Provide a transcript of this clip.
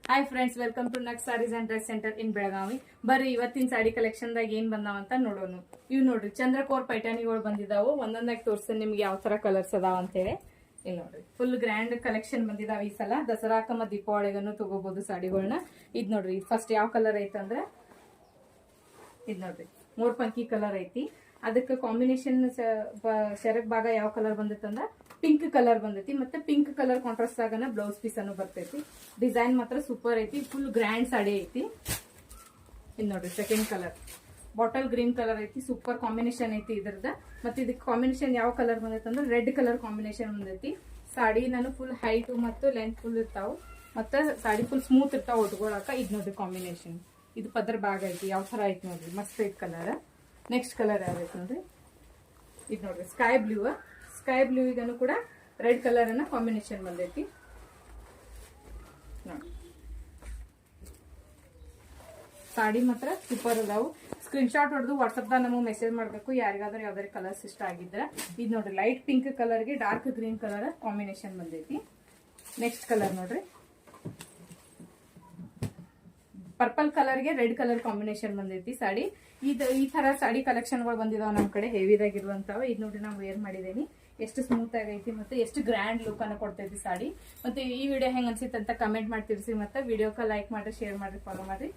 Hi friends, welcome to Naks sarees and dress centre in Belagavi. ಬರ್ರಿ ಇವತ್ತಿನ sari collection ದಾಗ ಏನ್ ಬಂದಾವ ಅಂತ ನೋಡೋಣ. ಇವ್ ನೋಡ್ರಿ ಚಂದ್ರಕೋರ್ ಪೈಠಾಣಿಗಳು ಬಂದಿದಾವು. ಒಂದೊಂದಾಗಿ ತೋರಿಸ್ತೇನೆ ನಿಮ್ಗೆ ಯಾವ ತರ ಕಲರ್ಸ್ ಅದಾವ ಅಂತ ಹೇಳಿ. ಇಲ್ಲಿ ನೋಡ್ರಿ ಫುಲ್ ಗ್ರ್ಯಾಂಡ್ ಕಲೆಕ್ಷನ್ ಬಂದಿದಾವ. ಈ ಸಲ ದಸರಾಕ ಮತ್ತ ದೀಪಾವಳಿಗನು ತಗೋಬಹುದು ಸಾಡಿಗಳನ್ನ. ಇದ್ ನೋಡ್ರಿ ಫಸ್ಟ್ ಯಾವ ಕಲರ್ ಐತಂದ್ರ ಇದ್ ನೋಡ್ರಿ ಮೋರ್ಪಂಕಿ ಕಲರ್ ಐತಿ. ಅದಕ್ಕೆ ಕಾಂಬಿನೇಷನ್ ಶರಕ್ ಭಾಗ ಯಾವ ಕಲರ್ ಬಂದಿತ್ತಂದ್ರ ಪಿಂಕ್ ಕಲರ್ ಬಂದೈತಿ. ಮತ್ತೆ ಪಿಂಕ್ ಕಲರ್ ಕಾಂಟ್ರಾಸ್ಟ್ ಆಗನ ಬ್ಲೌಸ್ ಪೀಸ್ ಅನ್ನು ಬರ್ತೈತಿ. ಡಿಸೈನ್ ಮಾತ್ರ ಸೂಪರ್ ಐತಿ. ಫುಲ್ ಗ್ರ್ಯಾಂಡ್ ಸಾಡಿ ಐತಿ. ಇದ್ ನೋಡ್ರಿ second colour bottle green colour ಐತಿ. ಸೂಪರ್ ಕಾಂಬಿನೇಷನ್ ಐತಿ ಇದ್ರದ. ಮತ್ತೆ ಇದಕ್ಕೆ ಕಾಂಬಿನೇಷನ್ ಯಾವ ಕಲರ್ ಬಂದೈತಿ ಅಂದ್ರೆ ರೆಡ್ ಕಲರ್ ಕಾಂಬಿನೇಷನ್ ಬಂದೈತಿ. ಸಾಡಿ ನಾನು ಫುಲ್ ಹೈಟ್ ಮತ್ತು ಲೆಂತ್ ಫುಲ್ ಇರ್ತಾವ. ಮತ್ತೆ ಸಾಡಿ ಫುಲ್ ಸ್ಮೂತ್ ಇರ್ತಾವ ಉಟ್ಕೊಳಕ. ಇದ್ ನೋಡ್ರಿ ಕಾಂಬಿನೇಷನ್. ಇದು ಪದರ್ ಭಾಗ ಐತಿ. ಯಾವ ತರ ಐತಿ ನೋಡ್ರಿ, ಮಸ್ತ್ ಐತಿ ಕಲರ್. ನೆಕ್ಸ್ಟ್ ಕಲರ್ ಯಾವ್ದೈತಿ ನೋಡ್ರಿ, ಇದು ನೋಡ್ರಿ ಸ್ಕೈ ಬ್ಲೂ. ಸ್ಕೈ ಬ್ಲೂ ಇದನ್ನು ಕೂಡ ರೆಡ್ ಕಲರ್ ಅನ್ನ ಕಾಂಬಿನೇಷನ್ ಬಂದೈತಿ ನೋಡಿ. ಸಾಡಿ ಮಾತ್ರ ಸೂಪರ್ ಅದಾವು. ಸ್ಕ್ರೀನ್ ಶಾಟ್ ಹೊಡೆದು ವಾಟ್ಸಪ್ ದಾಗ ನಮಗೆ ಮೆಸೇಜ್ ಮಾಡಬೇಕು ಯಾರಿಗಾದ್ರೂ ಯಾವ್ದಾರು ಕಲರ್ಸ್ ಇಷ್ಟ ಆಗಿದ್ರ. ಇದು ನೋಡ್ರಿ ಲೈಟ್ ಪಿಂಕ್ ಕಲರ್ಗೆ ಡಾರ್ಕ್ ಗ್ರೀನ್ ಕಲರ್ ಕಾಂಬಿನೇಷನ್ ಬಂದೈತಿ. ನೆಕ್ಸ್ಟ್ ಕಲರ್ ನೋಡ್ರಿ ಪರ್ಪಲ್ ಕಲರ್ಗೆ ರೆಡ್ ಕಲರ್ ಕಾಂಬಿನೇಷನ್ ಬಂದೈತಿ ಸಾಡಿ. ಈ ತರ ಸಾಡಿ ಕಲೆಕ್ಷನ್ ಗಳು ಬಂದಿದಾವ ನಮ್ ಕಡೆ ಹೆವಿದಾಗಿರುವಂತವ. ಇದು ನೋಡಿ ನಾವು ವೇರ್ ಮಾಡಿದೇನಿ. ಎಷ್ಟು ಸ್ಮೂತ್ ಆಗೈತಿ ಮತ್ತೆ ಎಷ್ಟು ಗ್ರ್ಯಾಂಡ್ ಲುಕ್ ಅನ್ನ ಕೊಡ್ತೈತಿ ಸಾಡಿ. ಮತ್ತೆ ಈ ವಿಡಿಯೋ ಹೆಂಗ್ ಅನ್ಸಿತ್ತು ಅಂತ ಕಮೆಂಟ್ ಮಾಡಿ ತಿಳಿಸಿ. ಮತ್ತೆ ವಿಡಿಯೋಕ್ಕೆ ಲೈಕ್ ಮಾಡಿ, ಶೇರ್ ಮಾಡಿ, ಫಾಲೋ ಮಾಡಿ.